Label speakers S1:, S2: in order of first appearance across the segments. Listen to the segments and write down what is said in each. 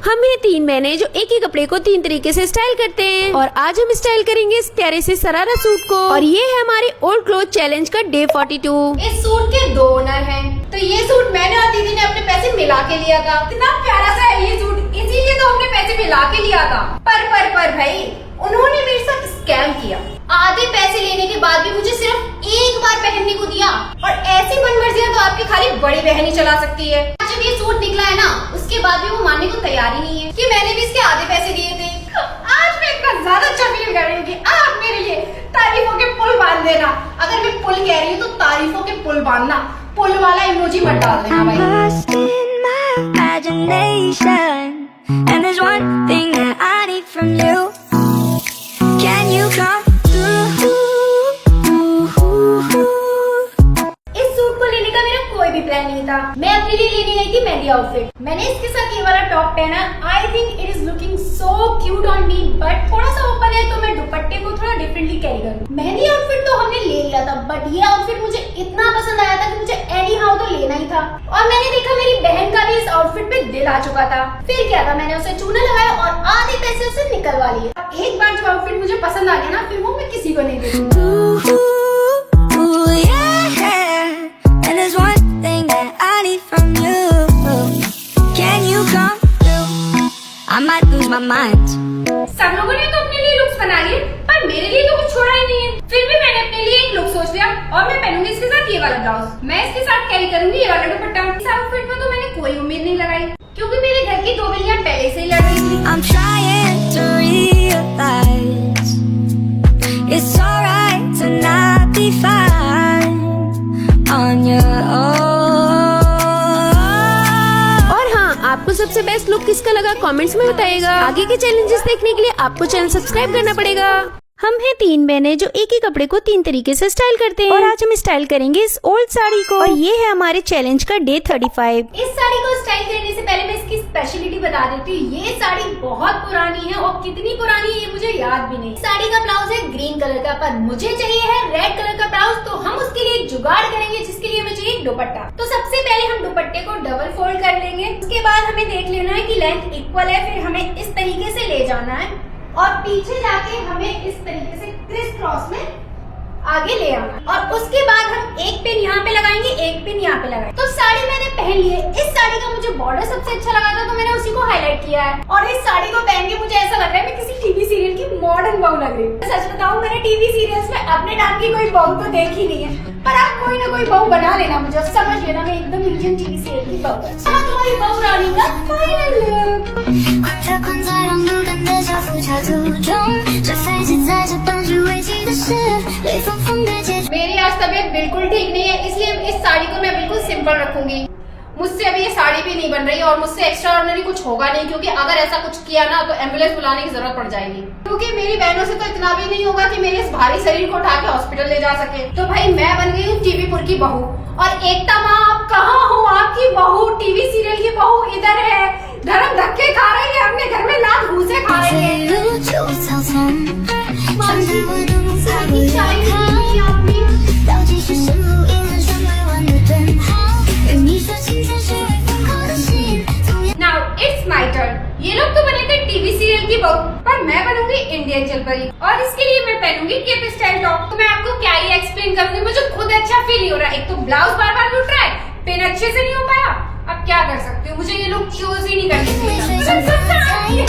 S1: हम ये 3 महीने जो एक ही कपड़े को 3 तरीके से स्टाइल करते हैं और आज हम स्टाइल करेंगे इस प्यारे से सरारा सूट को। और ये है हमारे ओल्ड क्लोथ चैलेंज का डे 42।
S2: इस सूट के 2 ओनर हैं। तो ये सूट मैंने और दीदी ने अपने पैसे मिला के लिया था। इतना प्यारा सा है ये सूट, इसीलिए तो हमने पैसे मिला के लिया था। पर भाई उन्होंने मेरे साथ स्कैम किया। आधे पैसे लेने के बाद भी मुझे सिर्फ एक बार पहनने को दिया और ऐसी मनमर्जियां तो आपकी खाली बड़ी बहन ही चला सकती है। जब ये सूट निकला है ना, उसके बाद भी वो मानने को तैयार ही नहीं है कि मैंने भी इसके आधे पैसे दिए थे। आज मैं इतना ज्यादा अच्छा फील कर रही हूँ कि आप मेरे लिए तारीफों के पुल बांध देना। अगर मैं पुल कह रही हूँ तो तारीफों के पुल बांधना, पुल वाला इमोजी मत डाल देना भाई।
S3: And there's one thing that I need from you. Can you come through?
S2: इस सूट को लेने का मेरा कोई भी प्लान नहीं था। मैं अपने लिए लेने गई थी मेहंदी आउटफिट। मैंने इसके साथ ये वाला टॉप पहना। I think it is looking so cute on me, but थोड़ा सा ओपन है तो मैं दुपट्टे को थोड़ा डिफरेंटली कैरी करूँ। मेहंदी आउटफिट तो हमने ले लिया था, बट ये आउटफिट मुझे इतना पसंद आया था कि मुझे एनी हाउ तो लेना ही था। और मैंने देखा मेरी बहन का भी इस आउटफिट पे दिल आ चुका था। फिर क्या था, मैंने उसे चूना लगाया और आधे पैसे उसे निकलवा लिए। अब एक बार जो आउटफिट मुझे पसंद आ गया ना, फिर वो मैं किसी को नहीं दूंगी।
S3: And there's one thing that I need from you. Can you come through? I might lose my mind.
S2: सब लोगों ने तो अपने लिए लुक्स बना लिए, पर मेरे लिए तो कुछ छोड़ा ही नहीं है। फिर भी मैंने अपने लिए एक लुक सोच लिया और मैं पहनूंगी इसके साथ ये वाला ब्लाउज। मैं इसके साथ कैरी करूंगी ये वाला दुपट्टा। इस आउटफिट में तो मैंने कोई उम्मीद नहीं लगाई, क्योंकि मेरे घर की 2 बिल्लियां पहले से ही लड़ रही थी।
S3: I'm trying to realize it's alright to not be fine on your own.
S1: आपको सबसे बेस्ट लुक किसका लगा कमेंट्स में बताइएगा। आगे के चैलेंजेस देखने के लिए आपको चैनल सब्सक्राइब करना पड़ेगा। हम हैं 3 बहनें जो एक ही कपड़े को 3 तरीके से स्टाइल करते हैं और आज हम स्टाइल करेंगे इस ओल्ड साड़ी को। और ये है हमारे चैलेंज का डे 35।
S2: इस साड़ी को स्टाइल करने से पहले मैं इसकी स्पेशलिटी बता देती हूँ। ये साड़ी बहुत पुरानी है और कितनी पुरानी है ये मुझे याद भी नहीं। साड़ी का ब्लाउज है ग्रीन कलर का, पर मुझे चाहिए है रेड कलर का ब्लाउज। तो हम उसके लिए एक जुगाड़ करेंगे, जिसके लिए हमें चाहिए दुपट्टा। तो सबसे पहले हम दुपट्टे को डबल फोल्ड कर लेंगे। उसके बाद हमें देख लेना है कि लेंथ इक्वल है। फिर हमें इस तरीके से ले जाना है और पीछे जाके हमें इस तरीके से क्रिस क्रॉस में आगे ले आना। और उसके बाद हम एक पिन यहाँ पे लगाएंगे, एक पिन यहाँ पे लगाएंगे। तो साड़ी मैंने पहन ली है। इस साड़ी का मुझे बॉर्डर सबसे अच्छा लगा था, तो मैंने उसी को हाईलाइट किया है। और इस साड़ी को पहन के मुझे ऐसा लग रहा है मैं किसी टीवी सीरियल की मॉडर्न बहू लग रही हूँ। सच बताऊं, मैंने टीवी सीरियल्स में अपने नाम की कोई बहू तो देखी नहीं है, पर आप कोई ना कोई बहू बना लेना मुझे, समझ लेना मैं एकदम इंडियन टीवी सीरियल की बहू है। तुम्हारी बहू रानी का फाइनल लुक। मेरी आज तबीयत बिल्कुल ठीक नहीं है, इसलिए इस साड़ी को मैं बिल्कुल सिंपल रखूंगी। मुझसे अभी ये साड़ी भी नहीं बन रही और मुझसे एक्स्ट्रा ऑर्डिनरी कुछ होगा नहीं, क्योंकि अगर ऐसा कुछ किया ना तो एम्बुलेंस बुलाने की जरूरत पड़ जाएगी। क्योंकि मेरी बहनों से तो इतना भी नहीं होगा कि मेरे इस भारी शरीर को उठा के हॉस्पिटल ले जा सके। तो भाई मैं बन गई हूँ टीवीपुर की बहू। और एकता माँ, आप कहाँ हो? आपकी बहू टीवी सीरियल की बहू इधर है, धर्म धक्के खा रही है, अपने घर में लात घूसे खा रही है। Now it's my turn. ये लोग तो बने थे टीवी सीरियल की बहू, पर मैं बनूंगी इंडियन जलपरी। और इसके लिए मैं पहनूंगी केप स्टाइल टॉप। तो मैं आपको क्या ही एक्सप्लेन करूंगी, मुझे खुद अच्छा फील नहीं हो रहा। एक तो ब्लाउज बार बार लूट रहा है, पिन अच्छे से नहीं हो पाया। अब क्या कर सकती हूँ, मुझे ये लुक चूज ही नहीं करनी चाहिए।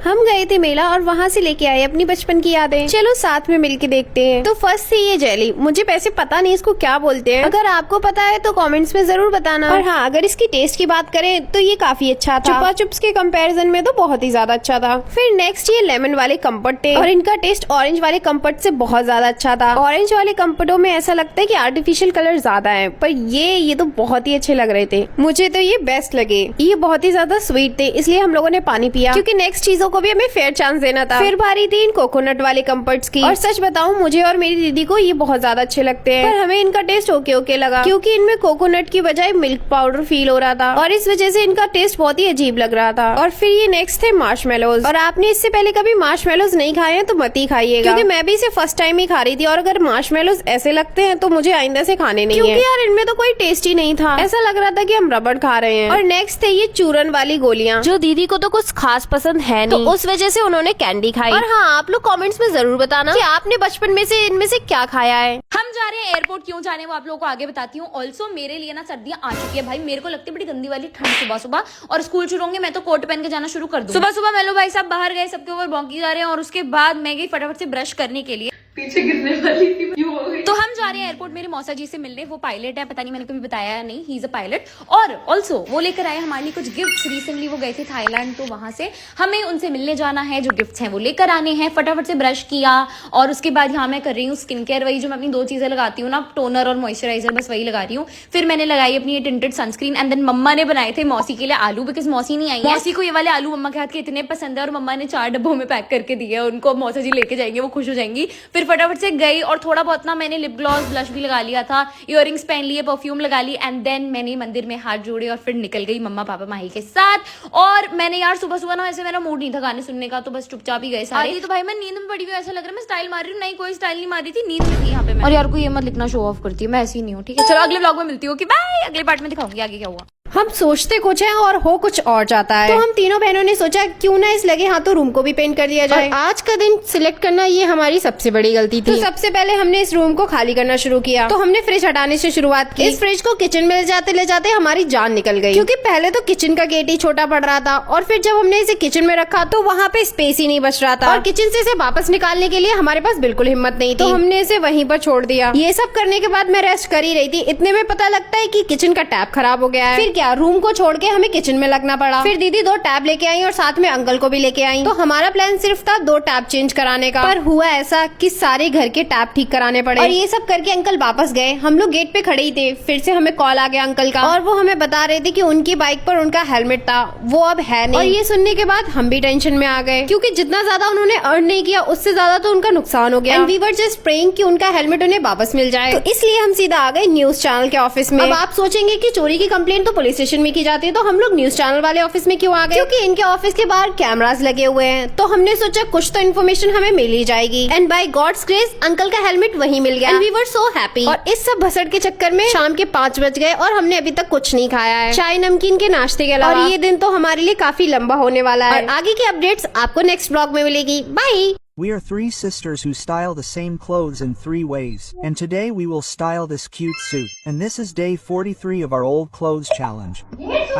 S1: हम गए थे मेला और वहाँ से लेके आए अपनी बचपन की यादें। चलो साथ में मिलके देखते हैं। तो फर्स्ट से ये जेली, मुझे वैसे पता नहीं इसको क्या बोलते हैं। अगर आपको पता है तो कमेंट्स में जरूर बताना। और हाँ, अगर इसकी टेस्ट की बात करें तो ये काफी अच्छा था। चुपा चुप्स के कंपैरिजन में तो बहुत ही ज्यादा अच्छा था। फिर नेक्स्ट ये लेमन वाले कम्फर्ट थे और इनका टेस्ट ऑरेंज वाले कम्फर्ट से बहुत ज्यादा अच्छा था। ऑरेंज वाले कम्फर्टों में ऐसा लगता है कि आर्टिफिशियल कलर ज्यादा है, पर ये तो बहुत ही अच्छे लग रहे थे। मुझे तो ये बेस्ट लगे। ये बहुत ही ज्यादा स्वीट थे, इसलिए हम लोगों ने पानी पिया, क्योंकि नेक्स्ट चीजों को भी हमें फेयर फेयर चांस देना था। फिर बारी थी इन कोकोनट वाले कम्फर्ट्स की, और सच बताऊं मुझे और मेरी दीदी को ये बहुत ज्यादा अच्छे लगते हैं, पर हमें इनका टेस्ट ओके लगा क्योंकि इनमें कोकोनट की बजाय मिल्क पाउडर फील हो रहा था और इस वजह से इनका टेस्ट बहुत ही अजीब लग रहा था। और फिर ये नेक्स्ट थे मार्शमेलोज, और आपने इससे पहले कभी मार्शमेलोज नहीं खाए हैं तो मत ही खाइएगा, क्योंकि मैं भी इसे फर्स्ट टाइम ही खा रही थी और अगर मार्शमेलोज ऐसे लगते हैं तो मुझे आइंदा से खाने नहीं है, क्योंकि यार इनमें तो कोई टेस्ट ही नहीं था, ऐसा लग रहा था कि हम रबड़ खा रहे हैं। और नेक्स्ट थे ये चूरन वाली गोलियां, जो दीदी को तो कुछ खास पसंद है नहीं, तो उस वजह से उन्होंने कैंडी खाई। और हाँ, आप लोग कमेंट्स में जरूर बताना कि आपने बचपन में से इनमें से क्या खाया है।
S4: हम जा रहे हैं एयरपोर्ट, क्यों जाने वो आप लोगों को आगे बताती हूँ। ऑल्सो मेरे लिए ना सर्दियां आ चुकी है भाई, मेरे को लगती है बड़ी गंदी वाली ठंड सुबह सुबह, और स्कूल शुरू होंगे मैं तो कोट पहन के जाना शुरू कर दूँ। सुबह सुबह मेलो भाई साहब बाहर गए, सबके ऊपर भौंकी जा रहे हैं, और उसके बाद मैं गई फटाफट से ब्रश करने के लिए,
S5: पीछे गिरने वाली थी, यूं हो गई।
S4: तो हम जा रहे हैं एयरपोर्ट मेरे मौसा जी से मिलने। वो पायलट है, पता नहीं मैंने कभी बताया या नहीं, ही इज अ पायलट। और ऑल्सो वो लेकर आए हमारे लिए कुछ गिफ्ट्स, रिसेंटली वो गए थे थाईलैंड, तो वहां से हमें उनसे मिलने जाना है, जो गिफ्ट्स हैं वो लेकर आने हैं। फटाफट से ब्रश किया, और उसके बाद यहाँ मैं कर रही हूँ स्किन केयर, वही जो मैं अपनी 2 चीजें लगाती हूँ ना, टोनर और मॉइस्चराइजर, बस वही लगा रही हूँ। फिर मैंने लगाई अपनी ये टिंटेड सनस्क्रीन, एंड देन मम्मा ने बनाए थे मौसी के लिए आलू, बिकॉज मौसी नहीं आई है। मौसी को ये वाले आलू मम्मा के हाथ के इतने पसंद है, और मम्मा ने 4 डब्बों में पैक करके दिए, उनको मौसा जी लेके जाएंगे, वो खुश हो जाएंगी। फिर फटाफट से गई, और थोड़ा बहुत ना मैंने लिप ग्लॉस ब्लश भी लगा लिया था, इयररिंग्स पहन लिए, परफ्यूम लगा ली, एंड देन मैंने मंदिर में हाथ जोड़े और फिर निकल गई मम्मा पापा माही के साथ। और मैंने यार सुबह सुबह ना ऐसे मेरा मूड नहीं था गाने सुनने का, तो बस चुपचाप ही गए सारे। तो भाई मैं नींद में पड़ी हुई, ऐसा लग रहा है मैं स्टाइल मार रही हूँ, नहीं कोई स्टाइल नहीं मारी थी, नींद में थी यहाँ पे मैं। और यार कोई ये मत लिखना शो ऑफ करती है, मैं ऐसी नहीं हूँ, ठीक है। चलो अगले व्लॉग में मिलती हूँ कि बाय, अगले पार्ट में दिखाऊंगी आगे क्या हुआ।
S1: हम सोचते कुछ है और हो कुछ और जाता है, तो हम तीनों बहनों ने सोचा क्यों ना इस लगे हाथों रूम को भी पेंट कर दिया जाए। आज का दिन सिलेक्ट करना ये हमारी सबसे बड़ी गलती थी। तो सबसे पहले हमने इस रूम को खाली करना शुरू किया, तो हमने फ्रिज हटाने से शुरुआत की। इस फ्रिज को किचन में ले जाते हमारी जान निकल गई, क्योंकि पहले तो किचन का गेट ही छोटा पड़ रहा था, और फिर जब हमने इसे किचन में रखा तो वहाँ पे स्पेस ही नहीं बच रहा था, और किचन से इसे वापस निकालने के लिए हमारे पास बिल्कुल हिम्मत नहीं थी, तो हमने इसे वहीं पर छोड़ दिया। ये सब करने के बाद मैं रेस्ट कर ही रही थी, इतने में पता लगता है कि किचन का टैप खराब हो गया है। फिर क्या, रूम को छोड़ के हमें किचन में लगना पड़ा। फिर दीदी 2 टैब लेके आई और साथ में अंकल को भी लेके आई। तो हमारा प्लान सिर्फ था 2 टैब चेंज कराने का, पर हुआ ऐसा कि सारे घर के टैब ठीक कराने पड़े, और ये सब करके अंकल वापस गए। हम लोग गेट पे खड़े ही थे, फिर से हमें कॉल आ गया अंकल का, और वो हमें बता रहे थे कि उनकी बाइक पर उनका हेलमेट था, वो अब है नहीं। और ये सुनने के बाद हम भी टेंशन में आ गए, क्योंकि जितना ज्यादा उन्होंने अर्न नहीं किया उससे ज्यादा तो उनका नुकसान हो गया। And we were just praying कि उनका हेलमेट उन्हें वापस मिल जाए। तो इसलिए हम सीधा आ गए न्यूज चैनल के ऑफिस में। अब आप सोचेंगे कि चोरी की कंप्लेंट तो पुलिस स्टेशन में की जाती है, तो हम लोग न्यूज चैनल वाले ऑफिस में क्यों आ गए? क्योंकि इनके ऑफिस के बाहर कैमरास लगे हुए हैं, तो हमने सोचा कुछ तो इन्फॉर्मेशन हमें मिल ही जाएगी। And by God's grace uncle का हेलमेट वहीं मिल गया, and we were so happy. और इस सब भसड़ के चक्कर में शाम के 5 बज गए और हमने अभी तक कुछ नहीं खाया है, चाय नमकीन के नाश्ते के अलावा। और ये दिन तो हमारे लिए काफी लंबा होने वाला है, और आगे की अपडेट्स आपको नेक्स्ट ब्लॉग में मिलेगी। Bye.
S6: We are 3 sisters who style the same clothes in 3 ways, and today we will style this cute suit, and this is day 43 of our old clothes challenge.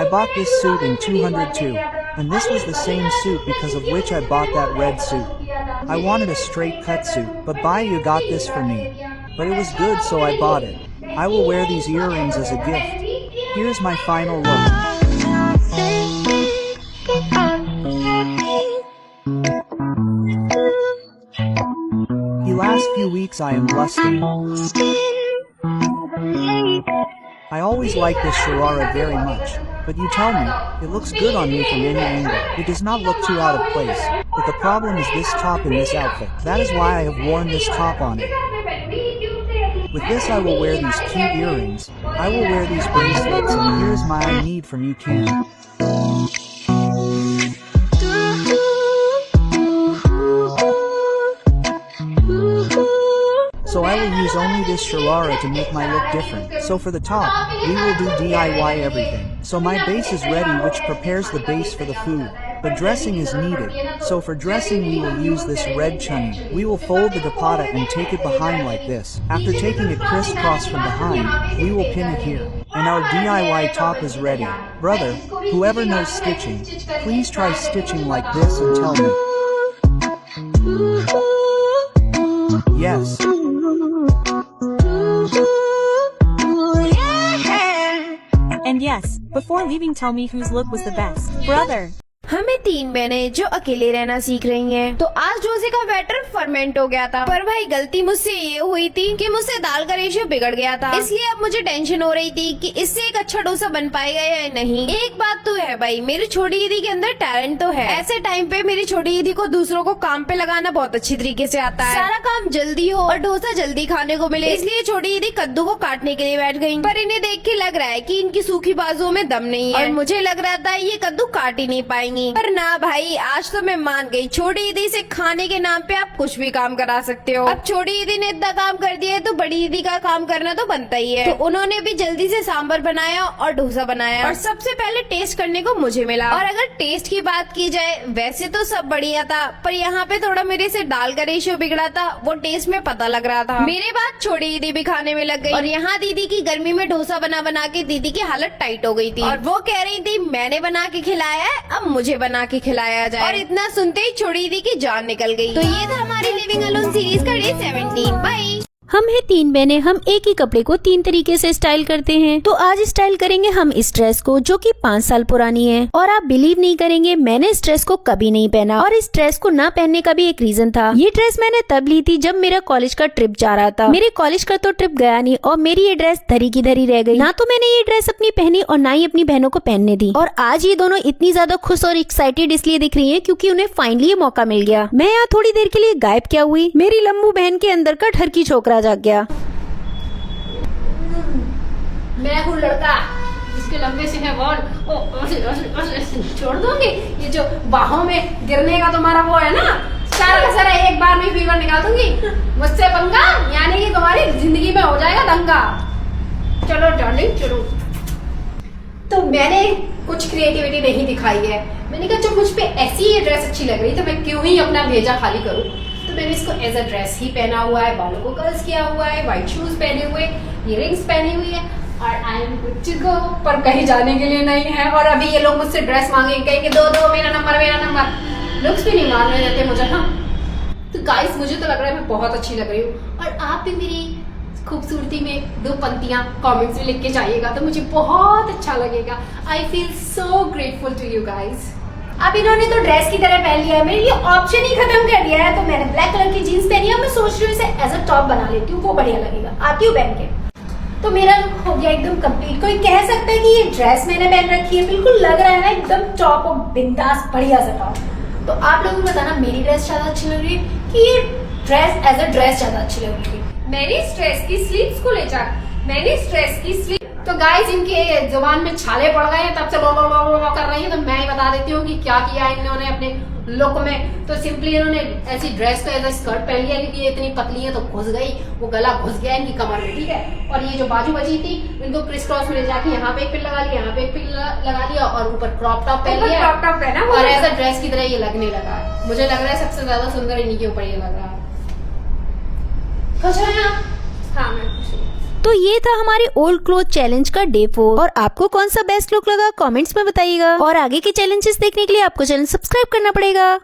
S6: I bought this suit in 202, and this was the same suit because of which I bought that red suit. I wanted a straight cut suit, but Bayou got this for me, but it was good so I bought it. I will wear these earrings as a gift. Here's my final look. The last few weeks I am lusting. I always like this sharara very much, but you tell me, it looks good on me from any angle. It does not look too out of place, but the problem is this top in this outfit. That is why I have worn this top on it. With this I will wear these cute earrings, I will wear these bracelets, and here's my I need from you can. So I will use only this sharara to make my look different. So for the top, we will do DIY everything. So my base is ready, which prepares the base for the food. But dressing is needed. So for dressing we will use this red chunni. We will fold the dupatta and take it behind like this. After taking it crisscross from behind, we will pin it here. And our DIY top is ready. Brother, whoever knows stitching, please try stitching like this and tell me. Yes.
S7: And yes, before leaving tell me whose look was the best. Brother.
S1: हमें 3 बहनें जो अकेले रहना सीख रही हैं। तो आज डोसे का बैटर फर्मेंट हो गया था, पर भाई गलती मुझसे ये हुई थी कि मुझसे दाल का रेशियो बिगड़ गया था, इसलिए अब मुझे टेंशन हो रही थी कि इससे एक अच्छा डोसा बन पाएगा या नहीं। एक बात तो है भाई, मेरी छोटी दीदी के अंदर टैलेंट तो है। ऐसे टाइम पे मेरी छोटी दीदी को दूसरों को काम पे लगाना बहुत अच्छी तरीके से आता है। सारा काम जल्दी हो और डोसा जल्दी खाने को मिले, इसलिए छोटी दीदी कद्दू को काटने के लिए बैठ गई। पर इन्हें देख के लग रहा है कि इनकी सूखी बाजुओं में दम नहीं है और मुझे लग रहा था ये कद्दू काट ही नहीं पाएंगी। पर ना भाई, आज तो मैं मान गई, छोटी दीदी से खाने के नाम पे आप कुछ भी काम करा सकते हो। अब छोटी दीदी ने इतना काम कर दिया है तो बड़ी दीदी का काम करना तो बनता ही है। तो उन्होंने भी जल्दी से सांभर बनाया और डोसा बनाया और सबसे पहले टेस्ट करने को मुझे मिला। और अगर टेस्ट की बात की जाए, वैसे तो सब बढ़िया था, पर यहाँ पे थोड़ा मेरे से दाल का रेशियो बिगड़ा था, वो टेस्ट में पता लग रहा था। मेरे बाद छोटी दीदी भी खाने में लग गई और यहाँ दीदी की गर्मी में डोसा बना बना के दीदी की हालत टाइट हो गई थी और वो कह रही थी मैंने बना के खिलाया है, अब मुझे बना के खिलाया जाए। और इतना सुनते ही छोटी दीदी की जान निकल गई। तो ये था हमारी लिविंग अलोन सीरीज का डे 17। बाय।
S7: हम हैं 3 बहनें, हम एक ही कपड़े को 3 तरीके से स्टाइल करते हैं। तो आज स्टाइल करेंगे हम इस ड्रेस को जो कि 5 साल पुरानी है। और आप बिलीव नहीं करेंगे, मैंने इस ड्रेस को कभी नहीं पहना और इस ड्रेस को ना पहनने का भी एक रीजन था। ये ड्रेस मैंने तब ली थी जब मेरा कॉलेज का ट्रिप जा रहा था। मेरे कॉलेज का तो ट्रिप गया नहीं और मेरी ये ड्रेस धरी की धरी रह गई। ना तो मैंने ये ड्रेस अपनी पहनी और ना ही अपनी बहनों को पहनने दी। और आज ये दोनों इतनी ज्यादा खुश और एक्साइटेड इसलिए दिख रही है क्योंकि उन्हें फाइनली ये मौका मिल गया। मैं यहाँ थोड़ी देर के लिए गायब क्या हुई, मेरी लम्बू बहन के अंदर का ठरकी छोकरा जाग गया।
S2: मैं हूँ लड़का जिसके लंबे से है बॉल। छोड़ दूंगी ये जो बाहों में गिरने का तुम्हारा वो है ना, सारा एक बार में फीवर निकाल दूंगी। मुझसे पंगा यानी कि तुम्हारी जिंदगी में हो जाएगा दंगा। चलो डार्लिंग चलो। तो मैंने कुछ क्रिएटिविटी नहीं दिखाई है। मैंने कहा जो मुझ पे ऐसी ये ड्रेस अच्छी लग रही तो मैं क्यों ही अपना भेजा खाली करूं। तो मैंने इसको एज अ ड्रेस ही पहना हुआ है, बालों को कर्ल्स किया हुआ है, व्हाइट शूज पहने हुए, इयररिंग्स पहनी हुई है और I am good to go. पर कहीं जाने के लिए नहीं है। और अभी ये लोग मुझसे ड्रेस मांगेंगे, कहेंगे दो मेरा नंबर। लुक्स भी नहीं मांगने देते मुझे ना। तो गाइस मुझे तो लग रहा है मैं बहुत अच्छी लग रही हूँ और आप भी मेरी खूबसूरती में 2 पंक्तियां कमेंट्स में लिख के जाइएगा तो मुझे बहुत अच्छा लगेगा। I feel so grateful to you guys. अब इन्होंने तो ड्रेस की तरह पहन लिया है, मेरे लिए ऑप्शन ही खत्म कर दिया है। तो मैंने ब्लैक कलर की जीन्स पहनी है, मैं सोच रही हूँ इसे एज अ टॉप बना लेती हूँ, वो बढ़िया लगेगा। आती हूँ पहन के। तो मेरा लुक हो गया एकदम कंप्लीट। कोई कह सकता है कि ये ड्रेस मैंने पहन रखी है, बिल्कुल लग रहा है ना एकदम टॉप और बिंदास बढ़िया सा टॉप। तो आप लोगों को बताना मेरी ड्रेस ज्यादा अच्छी लग रही है कि ये ड्रेस एज अ ड्रेस ज्यादा अच्छी लग रही है। मैंने इस ड्रेस की स्लीव्स को ले जा, मैंने इस ड्रेस की स्लीव। तो गाइस इनके जुबान में छाले पड़ गए हैं, तब से लो कर रही है। तो मैं ही बता देती हूँ कि क्या किया इन्होंने अपने लुक में। तो सिंपली इन्होंने ऐसी ड्रेस को एज अ स्कर्ट पहन लिया क्योंकि ये इतनी पतली है तो घुस गई, वो गला घुस गया इनकी कमर में, ठीक है। और ये जो बाजू बची थी इनको क्रिस क्रॉस में ले जाके यहाँ पे एक पिन लगा लिया, यहाँ पे एक पिन लगा दिया और ऊपर क्रॉप टॉप पहन लिया, क्रॉप टॉप पहना और एज अ ड्रेस की तरह ये लगने लगा। मुझे लग रहा है सबसे ज्यादा सुंदर इन्हीं के ऊपर ये लग रहा है। खुश हैं आप? हाँ मैं खुश हूँ।
S7: तो ये था हमारे ओल्ड क्लोथ चैलेंज का डे 4 और आपको कौन सा बेस्ट लुक लगा कमेंट्स में बताइएगा। और आगे के चैलेंजेस देखने के लिए आपको चैनल सब्सक्राइब करना पड़ेगा।